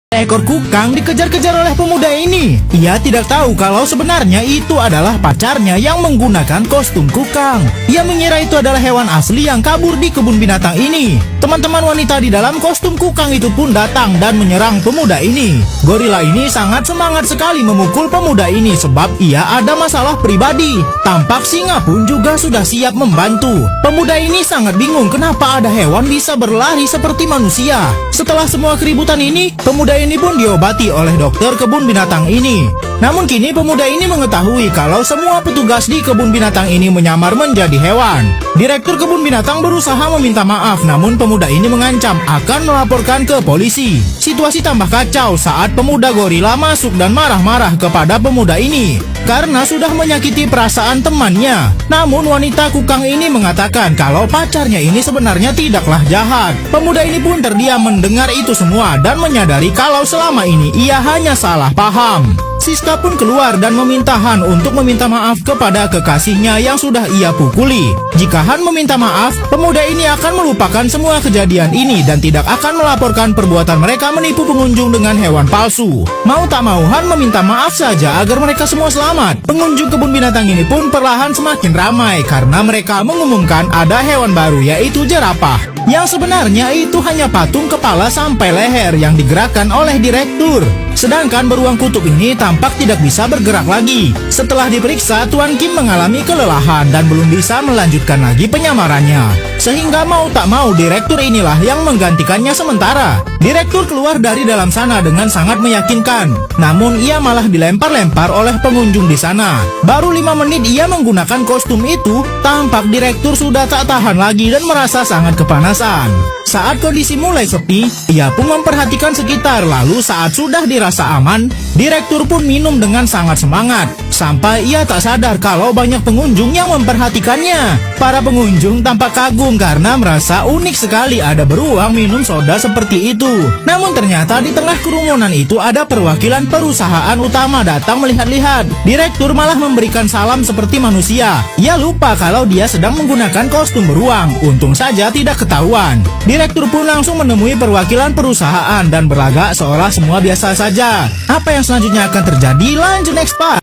Ekor kukang dikejar-kejar oleh pemuda ini. Ia tidak tahu kalau sebenarnya itu adalah pacarnya yang menggunakan kostum kukang. Ia mengira itu adalah hewan asli yang kabur di kebun binatang ini. Teman-teman wanita di dalam kostum kukang itu pun datang dan menyerang pemuda ini. Gorila ini sangat semangat sekali memukul pemuda ini sebab ia ada masalah pribadi. Tampak singa pun juga sudah siap membantu. Pemuda ini sangat bingung kenapa ada hewan bisa berlari seperti manusia. Setelah semua keributan ini, pemuda ini pun diobati oleh dokter kebun binatang ini. Namun kini pemuda ini mengetahui kalau semua petugas di kebun binatang ini menyamar menjadi hewan. Direktur kebun binatang berusaha meminta maaf, namun pemuda ini mengancam akan melaporkan ke polisi. Situasi tambah kacau saat pemuda gorila masuk dan marah-marah kepada pemuda ini karena sudah menyakiti perasaan temannya. Namun wanita kukang ini mengatakan kalau pacarnya ini sebenarnya tidaklah jahat. Pemuda ini pun terdiam mendengar itu semua dan menyadari kalau selama ini ia hanya salah paham. Siska pun keluar dan meminta Han untuk meminta maaf kepada kekasihnya yang sudah ia pukuli. Jika Han meminta maaf, pemuda ini akan melupakan semua kejadian ini dan tidak akan melaporkan perbuatan mereka menipu pengunjung dengan hewan palsu. Mau tak mau Han meminta maaf saja agar mereka semua selamat. Pengunjung kebun binatang ini pun perlahan semakin ramai karena mereka mengumumkan ada hewan baru yaitu jerapah. Yang sebenarnya itu hanya patung kepala sampai leher yang digerakkan oleh direktur. Sedangkan beruang kutub ini tampak tidak bisa bergerak lagi. Setelah diperiksa, Tuan Kim mengalami kelelahan dan belum bisa melanjutkan lagi penyamarannya. Sehingga mau tak mau direktur inilah yang menggantikannya sementara. Direktur keluar dari dalam sana dengan sangat meyakinkan. Namun ia malah dilempar-lempar oleh pengunjung di sana. Baru 5 menit ia menggunakan kostum itu, tampak direktur sudah tak tahan lagi dan merasa sangat kepanasan. Saat kondisi mulai sepi, ia pun memperhatikan sekitar. Lalu saat sudah dirasa aman, direktur pun minum dengan sangat semangat. Sampai ia tak sadar kalau banyak pengunjung yang memperhatikannya. Para pengunjung tampak kagum karena merasa unik sekali ada beruang minum soda seperti itu. Namun ternyata di tengah kerumunan itu ada perwakilan perusahaan utama datang melihat-lihat. Direktur malah memberikan salam seperti manusia. Ia lupa kalau dia sedang menggunakan kostum beruang. Untung saja tidak ketahuan. Direktur pun langsung menemui perwakilan perusahaan dan berlagak seolah semua biasa saja. Apa yang selanjutnya akan terjadi? Lanjut next part.